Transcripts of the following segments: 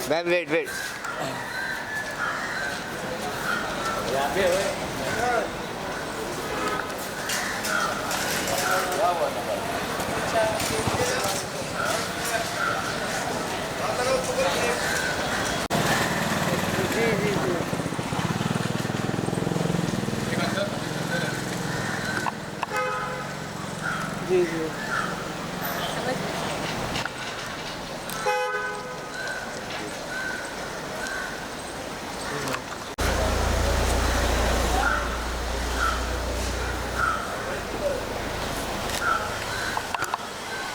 Ma'am wait wait. जी जी जी जी जी।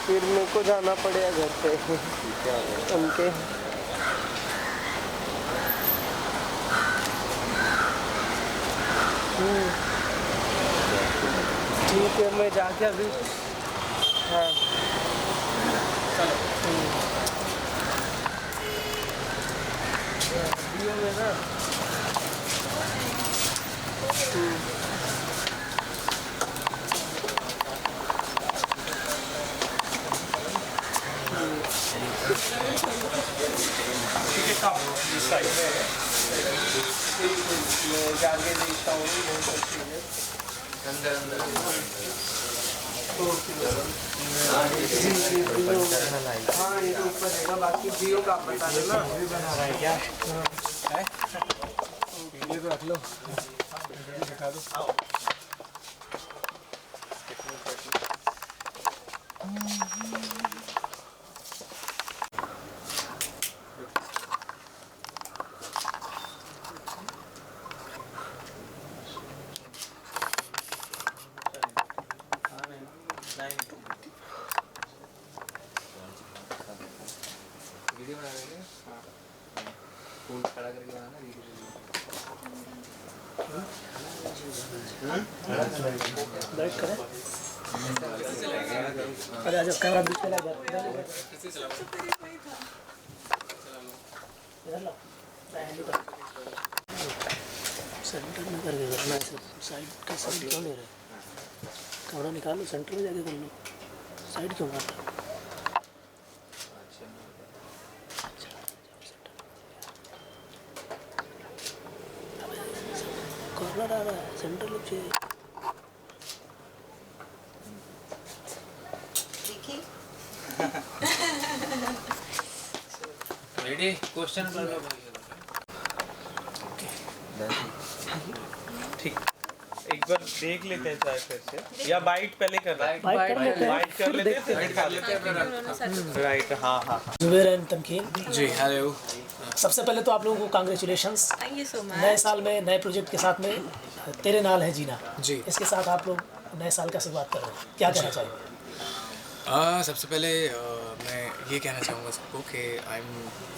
फिर मेरे को जाना पड़ेगा घर पे उनके। ठीक है, मैं जाके अभी। हाँ। वीडियो में ना। मैं जाके देखता हूँ बहुत अच्छी है। अंदर अंदर हाँ ये तो ऊपर रहेगा, बाकी जियो का आप बता देना। बना रहा है क्या? ये तो रख लो, दिखा दो। वीडियो बना रहे हैं। फोन खड़ा करके बनाना वीडियो। बैठ करें। अरे आ जाओ, कैमरा बीच में ला इधर लो। सेंटर में करके करना है, साइड का साइड क्यों ले रहे? कैमरा निकालो, सेंटर में जाके कर लो। साइड क्यों मार रहे? कॉर्नर आ रहा है, सेंटर लग चाहिए। रेडी? क्वेश्चन कर लो। ठीक, एक बार देख लेते हैं चाहे फिर से, या बाइट पहले कर रहे हैं? बाइट कर लेते हैं, बाइट कर लेते हैं फिर कर लेते हैं। राइट। हाँ हाँ हाँ Zuber and Tamkeen ji hello. सबसे पहले तो आप लोगों को कांग्रेचुलेशंस। थैंक यू सो नए मच। साल में नए प्रोजेक्ट के साथ में तेरे नाल है जीना जी। इसके साथ आप लोग नए साल का शुरुआत कर रहे हैं, क्या कहना चाहेंगे? सबसे पहले मैं ये कहना चाहूँगा सबको कि I am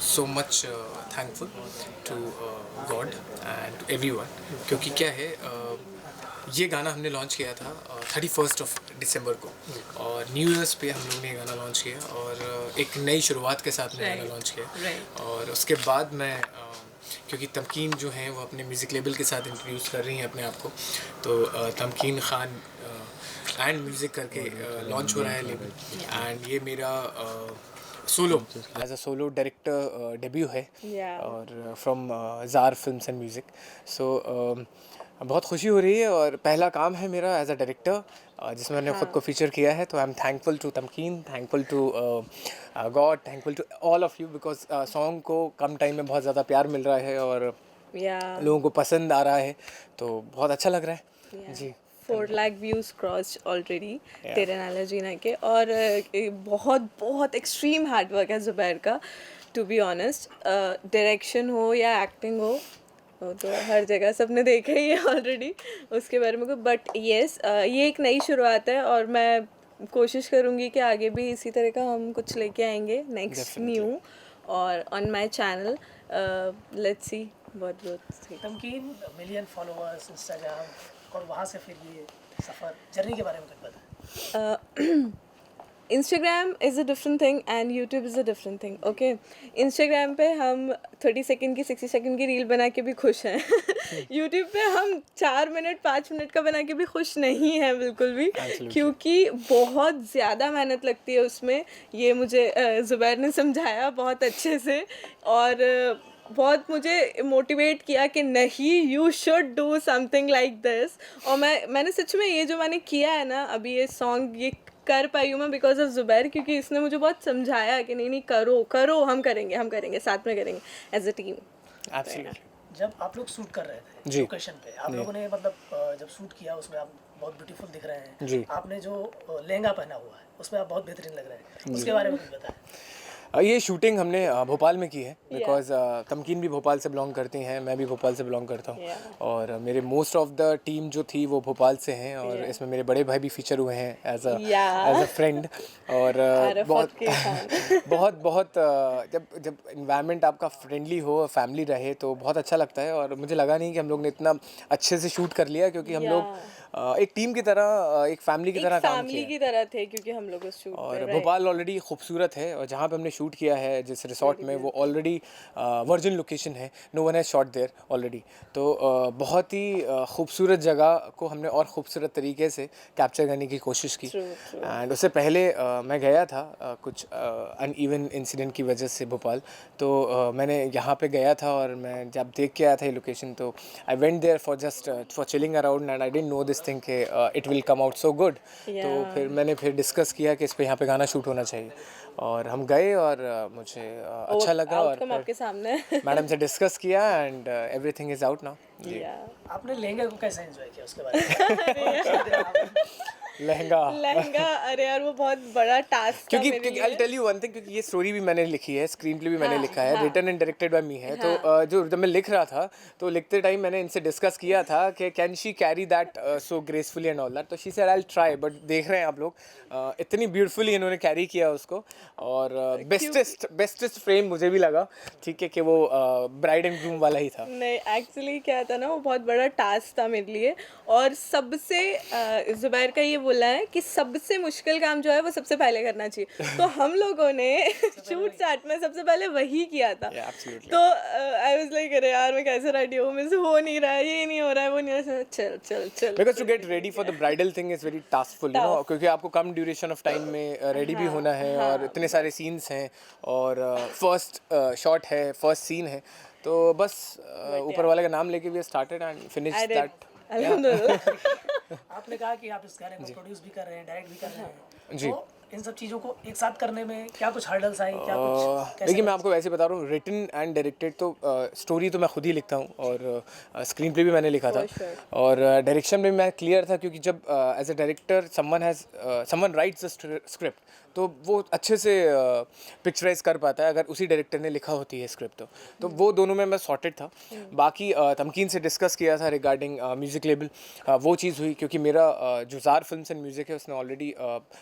so much thankful to God and to everyone, क्योंकि क्या है ये गाना हमने लॉन्च किया था 31 दिसंबर को, और न्यू ईयर्स पे हम लोगों ने ये गाना लॉन्च किया, और एक नई शुरुआत के साथ में गाना लॉन्च किया। और उसके बाद मैं क्योंकि तमकीन जो हैं वो अपने म्यूज़िक लेबल के साथ इंट्रोड्यूस कर रही हैं अपने आप को, तो तमकीन खान एंड म्यूज़िक करके लॉन्च हो रहा है लेबल, एंड ये मेरा solo as a solo director debut है, और from Jar Films and music. So बहुत खुशी हो रही है, और पहला काम है मेरा एज अ डायरेक्टर जिसमें मैंने ख़ुद को फीचर किया है, तो I am thankful to Tamkeen, thankful to God, thankful to all of you, because song को कम टाइम में बहुत ज़्यादा प्यार मिल रहा है और लोगों को पसंद आ रहा है, तो बहुत अच्छा लग रहा है। जी 4 लाख व्यूज क्रॉस ऑलरेडी तेरे नाल जीना के, और बहुत बहुत एक्सट्रीम हार्डवर्क है ज़ुबैर का, टू बी ऑनेस्ट। डायरेक्शन हो या एक्टिंग हो, वो तो हर जगह सबने देखा ही है ऑलरेडी उसके बारे में। बट येस, ये एक नई शुरुआत है, और मैं कोशिश करूँगी कि आगे भी इसी तरह का हम कुछ लेके आएंगे नेक्स्ट न्यू, और on my channel let's see बहुत बहुत। तमकीन मिलियन फॉलोअर्स इंस्टाग्राम, और वहाँ से फिर ये सफ़र जर्नी के बारे में कुछ बताएं। Instagram is a different thing and YouTube is a different thing. Okay, Instagram पे हम 30 सेकंड की 60 सेकंड की रील बना के भी खुश हैं. यूट्यूब पे हम 4 मिनट 5 मिनट का बना के भी खुश नहीं हैं बिल्कुल भी, क्योंकि बहुत ज़्यादा मेहनत लगती है उसमें. ये मुझे ज़ुबैर ने समझाया बहुत अच्छे से, और बहुत मुझे मोटिवेट किया कि नहीं, you should do something like this. और मैंने सच में ये जो मैंने किया है ना अभी, ये सॉन्ग ये कर पाई हूँ मैं बिकॉज ऑफ ज़ुबैर, क्योंकि इसने मुझे बहुत समझाया कि नहीं नहीं करो करो, हम करेंगे साथ में करेंगे एज अ टीम. एब्सोल्युटली. जब आप लोग शूट कर रहे थे जी. लोकेशन पे, आप लोगों ने मतलब जब शूट किया उसमें आप बहुत ब्यूटीफुल दिख रहे हैं. जी. आपने जो लहंगा पहना हुआ है उसमें आप बहुत बेहतरीन लग रहे हैं. उसके बारे में कुछ बताएं. ये शूटिंग हमने भोपाल में की है, बिकॉज तमकीन भी भोपाल से बिलोंग करती हैं, मैं भी भोपाल से बिलोंग करता हूँ. और मेरे मोस्ट ऑफ द टीम जो थी वो भोपाल से हैं, और इसमें मेरे बड़े भाई भी फीचर हुए हैं एज अ फ्रेंड. और बहुत जब इन्वायरमेंट आपका फ्रेंडली हो, फैमिली रहे, तो बहुत अच्छा लगता है. और मुझे लगा नहीं कि हम लोग ने इतना अच्छे से शूट कर लिया, क्योंकि हम लोग एक टीम की तरह, एक फैमिली की तरह काम किया. की तरह थे, क्योंकि हम लोग उस शूट और भोपाल ऑलरेडी खूबसूरत है, और जहाँ पे हमने शूट किया है जिस रिसोर्ट में, वो ऑलरेडी वर्जिन लोकेशन है. No one has shot there already. तो बहुत ही खूबसूरत जगह को हमने और ख़ूबसूरत तरीके से कैप्चर करने की कोशिश की. एंड उससे पहले मैं गया था कुछ अनइवन इंसिडेंट की वजह से भोपाल. तो मैंने यहाँ पे गया था, और मैं जब देख के आया था ये लोकेशन, तो I went there for chilling around, and I didn't know this thing कि it will come out so good. तो फिर मैंने डिस्कस किया कि इस पे यहाँ पे गाना शूट होना चाहिए, और हम गए, और मुझे अच्छा लगा. और आपके सामने मैडम से डिस्कस किया, and everything is out now. आपने लहंगे को कैसे एंजॉय किया उसके बारे में. लहंगा अरे यार, वो बहुत बड़ा टास्क था मेरे लिए. I'll tell you one thing, क्योंकि ये स्टोरी भी मैंने लिखी है, स्क्रीन प्ले भी मैंने लिखा है, रिटन एंड डायरेक्टेड बाय मी है. तो जो जब मैं लिख रहा था, तो लिखते टाइम मैंने इनसे डिस्कस किया था कि can she carry that so gracefully and all that. तो she said I will try. But देख रहे हैं आप लोग, इतनी ब्यूटीफुली इन्होंने कैरी किया उसको. और बेस्टेस्ट फ्रेम मुझे भी लगा, ठीक है, कि वो ब्राइड एंड ग्रूम वाला ही था. नहीं, एक्चुअली क्या था ना, वो बहुत बड़ा टास्क था मेरे लिए. और सबसे ज़ुबैर का ये बोला है कि सबसे मुश्किल काम जो है वो सबसे पहले करना चाहिए. तो हम लोगों ने शूट सेट में सबसे पहले वही किया था. तो आई वाज लाइक, अरे यार मैं कैसे रेडी हूँ, मुझसे हो नहीं रहा है, ये नहीं हो रहा है, वो नहीं हो रहा है. चल because to get ready for the bridal thing is very taskful, you know, क्योंकि आपको कम ड्यूरेशन ऑफ टाइम में रेडी भी होना है, और इतने सारे सीन्स हैं, और फर्स्ट शॉट है, फर्स्ट सीन है. तो बस ऊपर वाले का नाम लेके we started and finished that. आपने कहा कि आप इस गाने को प्रोड्यूस भी कर रहे हैं, डायरेक्ट भी कर रहे हैं. जी. तो इन सब चीज़ों को एक साथ करने में क्या कुछ हर्डल्स आई, क्या कुछ? देखिए, मैं आपको वैसे बता रहा हूँ, रिटन एंड डायरेक्टेड तो स्टोरी तो मैं खुद ही लिखता हूँ, और स्क्रीन प्ले भी मैंने लिखा था, और डायरेक्शन में मैं क्लियर था, क्योंकि जब as a director someone writes the script, तो वो अच्छे से पिक्चराइज कर पाता है अगर उसी डायरेक्टर ने लिखा होती है स्क्रिप्ट. तो वो दोनों में मैं सॉर्टेड था. बाकी तमकीन से डिस्कस किया था रिगार्डिंग म्यूज़िक लेबल, वो चीज़ हुई, क्योंकि मेरा जो ज़ार फिल्म्स एंड म्यूज़िक है उसने ऑलरेडी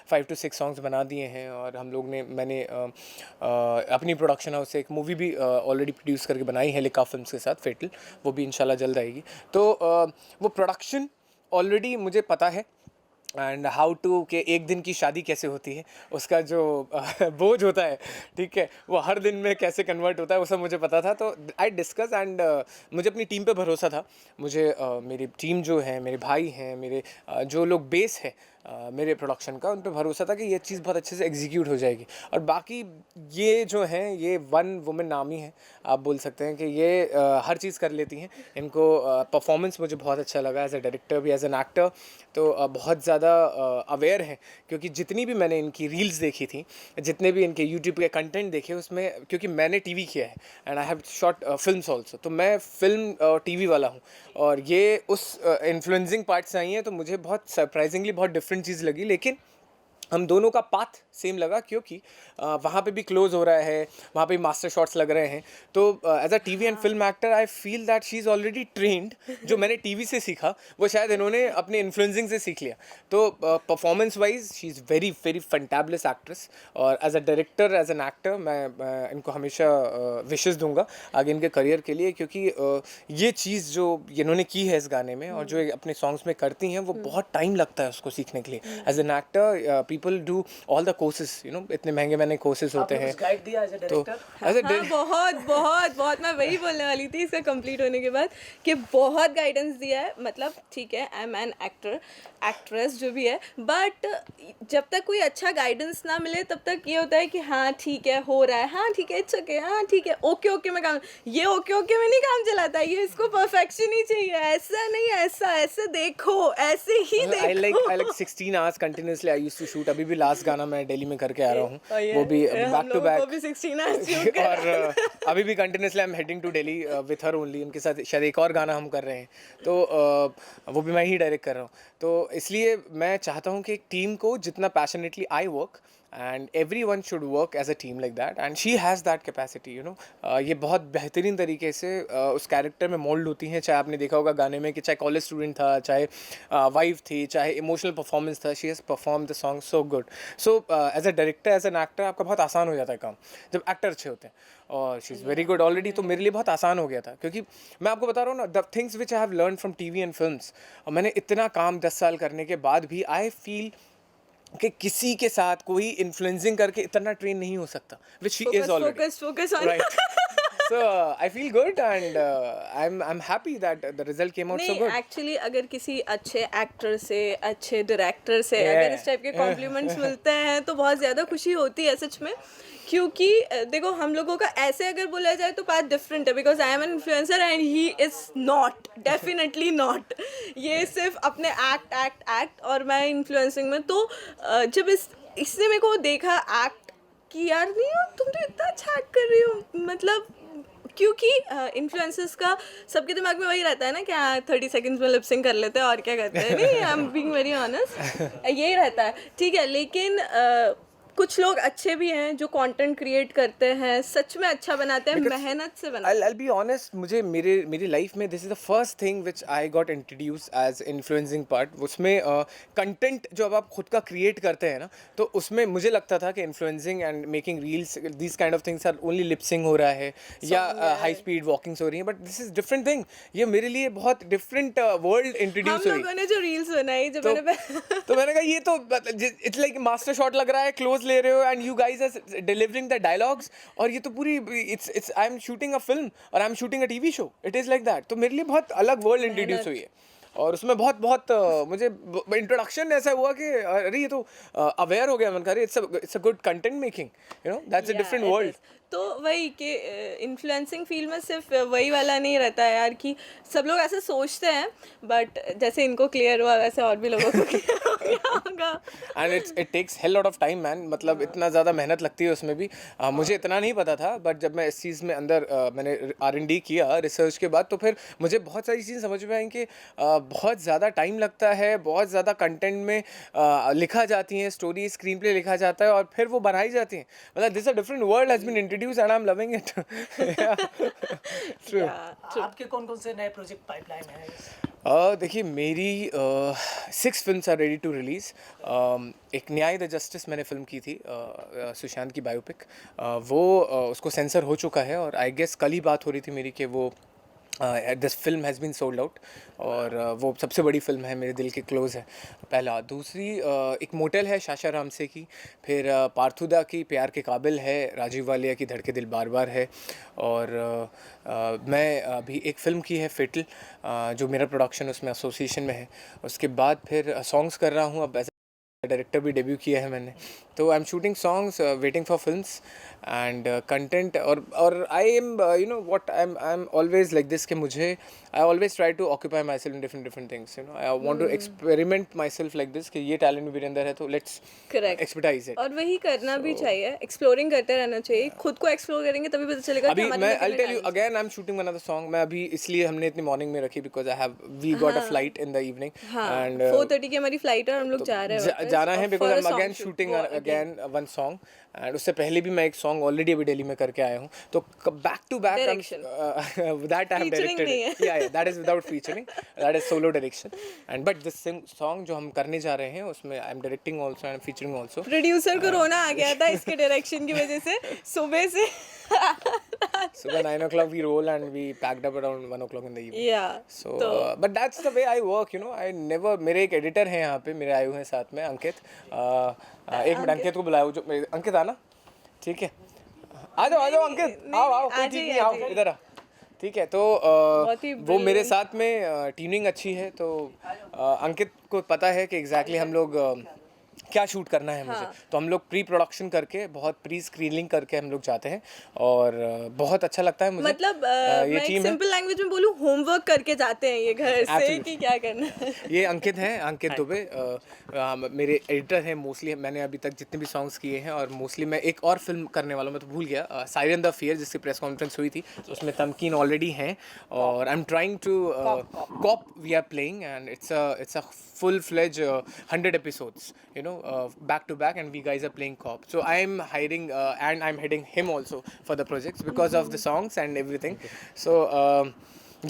5 to 6 सॉन्ग्स बना दिए हैं, और हम लोग ने मैंने अपनी प्रोडक्शन हाउस से एक मूवी भी ऑलरेडी प्रोड्यूस करके बनाई है लिका फिल्म्स के साथ, फेटल. वो भी इंशाल्लाह जल्द आएगी. तो वो प्रोडक्शन ऑलरेडी मुझे पता है, एंड हाउ टू कि एक दिन की शादी कैसे होती है, उसका जो बोझ होता है, ठीक है, वो हर दिन में कैसे कन्वर्ट होता है, वो सब मुझे पता था. तो आई डिस्कस, एंड मुझे अपनी टीम पे भरोसा था. मुझे मेरी टीम जो है, मेरे भाई हैं, मेरे जो लोग बेस है मेरे प्रोडक्शन का, उन पे भरोसा था कि ये चीज़ बहुत अच्छे से एग्जीक्यूट हो जाएगी. और बाकी ये जो हैं, ये वन वुमेन आर्मी है, आप बोल सकते हैं कि ये हर चीज़ कर लेती हैं. इनको परफॉर्मेंस मुझे बहुत अच्छा लगा एज ए डायरेक्टर भी, एज एन एक्टर. तो बहुत ज़्यादा अवेयर हैं, क्योंकि जितनी भी मैंने इनकी रील्स देखी थी, जितने भी इनके यूट्यूब के कंटेंट देखे, उसमें क्योंकि मैंने टीवी किया है and I have short films also, तो मैं फिल्म और टीवी वाला हूँ, और ये उस इन्फ्लुएंसिंग पार्ट से आई हैं. तो मुझे बहुत सरप्राइजिंगली बहुत डिफरेंट चीज़ लगी, लेकिन हम दोनों का पाथ सेम लगा, क्योंकि वहाँ पे भी क्लोज हो रहा है, वहाँ पे भी मास्टर शॉट्स लग रहे हैं. तो as a TV and film actor I feel that she is already trained. जो मैंने टीवी से सीखा वो शायद इन्होंने अपने इन्फ्लुएंसिंग से सीख लिया. तो performance wise she is very very fantabulous actress, और as a director, as an actor, मैं इनको हमेशा विशेस दूंगा आगे इनके करियर के लिए, क्योंकि ये चीज़ जो इन्होंने की है इस गाने में, और जो अपने सॉन्ग्स में करती हैं, वो बहुत टाइम लगता है उसको सीखने के लिए. As an actor people do all the courses, you know, इतने महंगे महंगे कोर्सेज होते हैं। गाइड दिया एज ए तो डायरेक्टर? एज हाँ, बहुत बहुत बहुत, मैं वही बोलने वाली थी इसका कंप्लीट होने के बाद कि बहुत गाइडेंस दिया है। मतलब ठीक है, I am an actor, actress जो भी है, बट जब तक कोई अच्छा गाइडेंस ना मिले तब तक ये होता है कि हाँ ठीक है, हो रहा है, हाँ ठीक है, इट्स ओके, हाँ ठीक है, ओके ओके में काम, ये ओके ओके में नहीं काम चलाता, ये इसको परफेक्शन ही चाहिए, ऐसा नहीं, ऐसा ऐसे देखो, ऐसे ही देखो। I like 16 hours continuously I used to shoot. अभी भी लास्ट गाना मैं दिल्ली में करके आ रहा हूँ, और ये वो भी हम बैक टू लोगों को बैक। भी 16 hours shoot करना और अभी भी continuously I am heading to Delhi with her only. उनके साथ शायद एक और गाना हम कर रहे हैं, तो वो भी मैं ही डायरेक्ट कर रहा हूँ। तो इसलिए मैं चाहता हूँ कि एक टीम को जितना passionately I work, and every one should work as a team like that, and she has that capacity, you know. ये बहुत बेहतरीन तरीके से उस कैरेक्टर में मोल्ड होती हैं। चाहे आपने देखा होगा गाने में कि चाहे कॉलेज स्टूडेंट था, चाहे वाइफ थी, चाहे इमोशनल परफॉर्मेंस था, she has perform the song so good. So as a director, as an actor, आपका बहुत आसान हो जाता है काम जब एक्टर अच्छे होते हैं, और she is very good already. तो मेरे लिए बहुत आसान हो गया था, क्योंकि मैं आपको बता रहा हूँ ना, the things which I have learn from TV and films, मैंने इतना काम 10 साल करने के बाद भी आई फील कि किसी के साथ कोई इन्फ्लुएंसिंग करके इतना ट्रेन नहीं हो सकता, which she is already. focus on Right. So I feel good, and I'm happy that the result came out so नहीं, good. एक्चुअली अगर किसी अच्छे एक्टर से, अच्छे डायरेक्टर से Yeah. अगर इस टाइप के कॉम्प्लीमेंट्स मिलते हैं तो बहुत ज़्यादा खुशी होती है सच में। क्योंकि देखो, हम लोगों का ऐसे अगर बोला जाए तो बात डिफरेंट है, because I am an influencer and he is not, definitely not. ये सिर्फ अपने एक्ट और मैं इन्फ्लुएंसिंग में। तो जब इसने मेरे को देखा एक्ट कि यार नहीं, तुम तो इतना अच्छा एक्ट कर रही हो, मतलब क्योंकि इन्फ्लुएंसर्स का सबके दिमाग में वही रहता है ना कि हाँ 30 सेकंड्स में लिपसिंग कर लेते हैं और क्या करते हैं। नहीं, I am being very honest, यही रहता है, ठीक है। लेकिन कुछ लोग अच्छे भी हैं जो कंटेंट क्रिएट करते हैं, सच में अच्छा बनाते हैं, मेहनत से बनाते हैं। I'll be honest, मुझे मेरी लाइफ में this is the first thing which I got introduce as influencing part. उसमें कंटेंट जो अब आप खुद का क्रिएट करते हैं ना, तो उसमें मुझे लगता था कि influencing and making reels, this kind of things are only lipsyncing हो रहा है या हाई स्पीड वॉकिंग्स हो रही हैं, but this is different thing. ये मेरे लिए बहुत डिफरेंट वर्ल्ड हम इंट्रोड्यूस हुई। लोगों ने जो रील्स बनाई, जो तो मैंने तो मैंने कहा ये तो इट्स लाइक मास्टर शॉट लग रहा है, क्लोज ले रहे हो and you guys are delivering the dialogues, और ये तो पूरी it's I am shooting a film और I am shooting a TV show, it is like that. तो मेरे लिए बहुत अलग वर्ल्ड इंट्रोड्यूस हुई है, और उसमें बहुत मुझे इंट्रोडक्शन ऐसा हुआ कि अरे ये तो अवेयर हो गया, मन कर it's a good content making, you know, that's a different world. तो वही कि इन्फ्लुएंसिंग फील्ड में सिर्फ वही वाला नहीं रहता है यार, कि सब लोग ऐसे सोचते हैं, बट जैसे इनको क्लियर हुआ वैसे और भी लोगों को क्लियर हो गया होगा। And it takes hell lot of time man, मतलब इतना ज़्यादा मेहनत लगती है उसमें भी। मुझे इतना नहीं पता था, बट जब मैं इस चीज़ में अंदर मैंने R&D किया रिसर्च के बाद, तो फिर मुझे बहुत सारी चीज़ें समझ में आई कि बहुत ज़्यादा टाइम लगता है, बहुत ज़्यादा कंटेंट में लिखा जाती हैं, स्टोरी स्क्रीन प्ले लिखा जाता है और फिर वो बनाई जाती हैं। मतलब this a different world has been introduce and I am loving it. True. आपके कौन कौन से नए प्रोजेक्ट पाइपलाइन है? देखिए, मेरी 6 films are ready to release. एक न्याय द जस्टिस मैंने फिल्म की थी, सुशांत की बायोपिक, वो उसको सेंसर हो चुका है, और आई गेस कल ही बात हो रही थी मेरी कि वो this film has been sold out, और वो सबसे बड़ी फिल्म है, मेरे दिल के क्लोज़ है। पहला। दूसरी एक मोटेल है शाशा रामसे की, फिर पार्थुदा की प्यार के काबिल है, राजीव वालिया की धड़के दिल बार बार है, और मैं अभी एक फ़िल्म की है फेटल, जो मेरा प्रोडक्शन उसमें एसोसिएशन में है। उसके बाद फिर सॉन्ग्स कर रहा हूँ, अब एज डायरेक्टर भी डेब्यू किया है मैंने, तो I am shooting songs, waiting for films and content. और I am you know what I am always like this, कि मुझे I always try to occupy myself in different things, you know, I want to experiment myself like this, कि ये talent मेरे अंदर है, तो let's correct, expertise it. और वही करना भी चाहिए, एक्सप्लोरिंग करते रहना चाहिए, खुद को एक्सप्लोर करेंगे तभी पता चलेगा कि अभी हमारे मैं अंदर आई कितने tell you talents again, I am shooting another song. मैं अभी इसलिए हमने इतनी मॉर्निंग में रखी because we got a flight in the evening, हैं। हाँ, एंड 4:30 की हमारी फ्लाइट है और हम लोग जा रहे हैं वापस, जाना है और because for I a am song again shoot, shooting वो अगेन वन सॉन्ग, एंड उससे पहले भी मैं एक सॉन्ग ऑलरेडी अभी दिल्ली में करके आया हूँ, तो back to back Direction. That I am Featuring directed, नहीं है. या that is without featuring, that is solo direction. And but this song जो हम करने जा रहे हैं उसमें I am directing also and featuring also. Producer को रोना आ गया था इसके डायरेक्शन की वजह से सुबह से. सुबह 9 o'clock we roll and we packed up around 1 o'clock in the evening. Yeah. So, but that's the way I work, you know. I never. मेरे एक एडिटर हैं यहाँ पे, मेरे आए हुए हैं साथ में, अंकित. एक मिनट, अंकित को बुलाओ. जो अंकित आना, ठीक है. आ जाओ अंकित, आओ कोई ठीक नहीं, आओ इधर आ. ठीक है, तो वो मेरे साथ में टीमिंग अच्छी है, तो अंकित को पता है कि एग्जैक्टली हम लोग क्या शूट करना है मुझे. तो हम लोग प्री प्रोडक्शन करके, बहुत प्री स्क्रीनिंग करके हम लोग जाते हैं, और बहुत अच्छा लगता है मुझे. मतलब ये मैं टीम सिंपल लैंग्वेज में बोलूँ, होमवर्क करके जाते हैं ये घर से Absolutely. कि क्या करना है. ये अंकित हैं, अंकित दुबे मेरे एडिटर हैं. मोस्टली मैंने अभी तक जितने भी सॉन्ग्स किए हैं, और मोस्टली मैं एक और फिल्म करने वाला हूँ, मैं तो भूल गया, साइरन द फियर, जिसकी प्रेस कॉन्फ्रेंस हुई थी, तो उसमें तमकीन ऑलरेडी हैं, और I am trying to cop we are playing, and it's a full fledged 100 episodes, you know, back to back, and we guys are playing cop. So I am hiring and I'm heading him also for the projects because of the songs and everything. So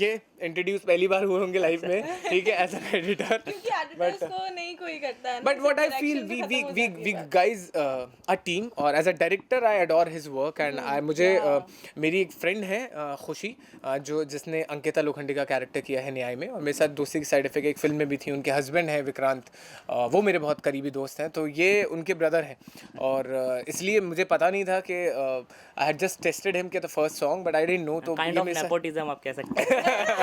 ये introduce पहली बार हुए होंगे life में, ठीक है, as an editor. क्योंकि editors को नहीं कोई करता है. But what I feel, we guys a team, और as a director I adore his work, and मुझे मेरी एक फ्रेंड है खुशी, जिसने अंकिता लोखंडे का कैरेक्टर किया है न्याय में, और मेरे साथ दोस्ती की साइड इफेक्ट एक फिल्म में भी थी. उनके हस्बैंड है विक्रांत, वो मेरे बहुत करीबी दोस्त हैं, तो ये उनके ब्रदर हैं, और इसलिए मुझे पता नहीं था कि I had just tested him के the first song, but I didn't know. तो काइंड ऑफ नेपोटिज्म आप कह सकते हैं.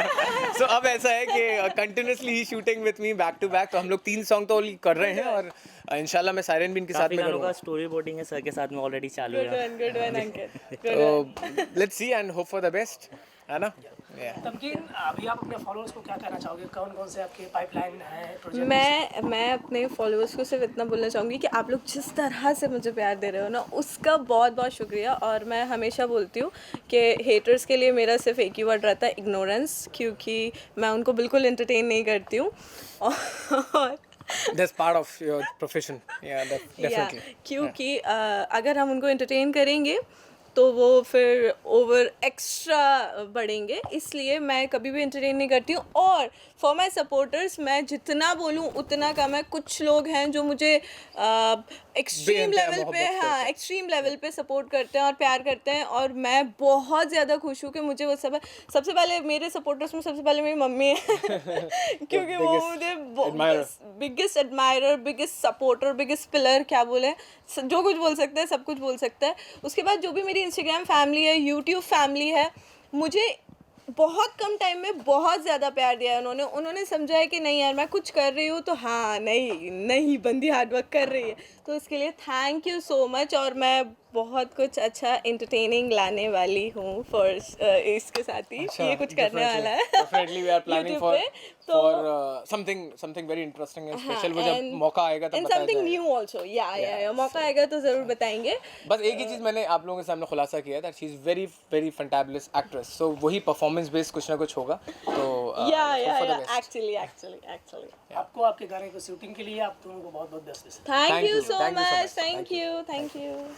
So, अब ऐसा है कि कंटिन्यूसली ही shooting with me back to back, तो हम लोग 3 सॉन्ग तो कर रहे हैं, और इंशाल्लाह मैं सायरन भी इनके साथ में करूँगा. स्टोरी बोर्डिंग है सर के साथ में ऑलरेडी चालू है. गुड वन अंकित. तो let's see and hope for the best, है ना. तमकीन, अभी आप अपने फॉलोअर्स को क्या कहना चाहोगे? कौन कौन से आपके पाइपलाइन है प्रोजेक्ट? मैं अपने फॉलोअर्स को सिर्फ इतना बोलना चाहूँगी कि आप लोग जिस तरह से मुझे प्यार दे रहे हो ना, उसका बहुत बहुत शुक्रिया. और मैं हमेशा बोलती हूँ कि हेटर्स के लिए मेरा सिर्फ एक ही वर्ड रहता है, इग्नोरेंस, क्योंकि मैं उनको बिल्कुल एंटरटेन नहीं करती हूँ. और That's part of your profession. Yeah, definitely. क्योंकि अगर हम उनको एंटरटेन करेंगे तो वो फिर ओवर एक्स्ट्रा बढ़ेंगे, इसलिए मैं कभी भी एंटरटेन नहीं करती हूँ. और फॉर माई सपोर्टर्स मैं जितना बोलूँ उतना कम है. कुछ लोग हैं जो मुझे एक्सट्रीम लेवल पे, हाँ, एक्सट्रीम लेवल पे सपोर्ट करते हैं और प्यार करते हैं, और मैं बहुत ज़्यादा खुश हूँ कि मुझे वो सब. सबसे पहले मेरे सपोर्टर्स में सबसे पहले मेरी मम्मी है क्योंकि वो मुझे biggest admirer, biggest supporter, biggest pillar, क्या बोले, जो कुछ बोल सकते हैं, सब कुछ बोल सकता है. उसके बाद जो भी मेरी इंस्टाग्राम फैमिली है, यूट्यूब फैमिली है, मुझे बहुत कम टाइम में बहुत ज़्यादा प्यार दिया है. उन्होंने समझा है कि नहीं यार, मैं कुछ कर रही हूँ तो हाँ, नहीं बंदी हार्डवर्क कर रही है, तो इसके लिए थैंक यू सो मच. और मैं बहुत कुछ अच्छा एंटरटेनिंग लाने वाली हूँ इसके साथ ही. ये कुछ करने वाला है. Definitely we are planning YouTube पे, for something very interesting and special. वो जब मौका आएगा तब and बताया something जाएगा. new also. या मौका आएगा तो ज़रूर बताएंगे. बस एक ही चीज़ मैंने आप लोगों के सामने खुलासा किया that she is very very fantabulous actress. So वही performance based कुछ ना कुछ होगा. तो या hope for the best. Actually आपको आपके गाने को शूटिंग के लिए आप दोनों को बहुत बहुत best. Thank you you so so much. Much. Thank you.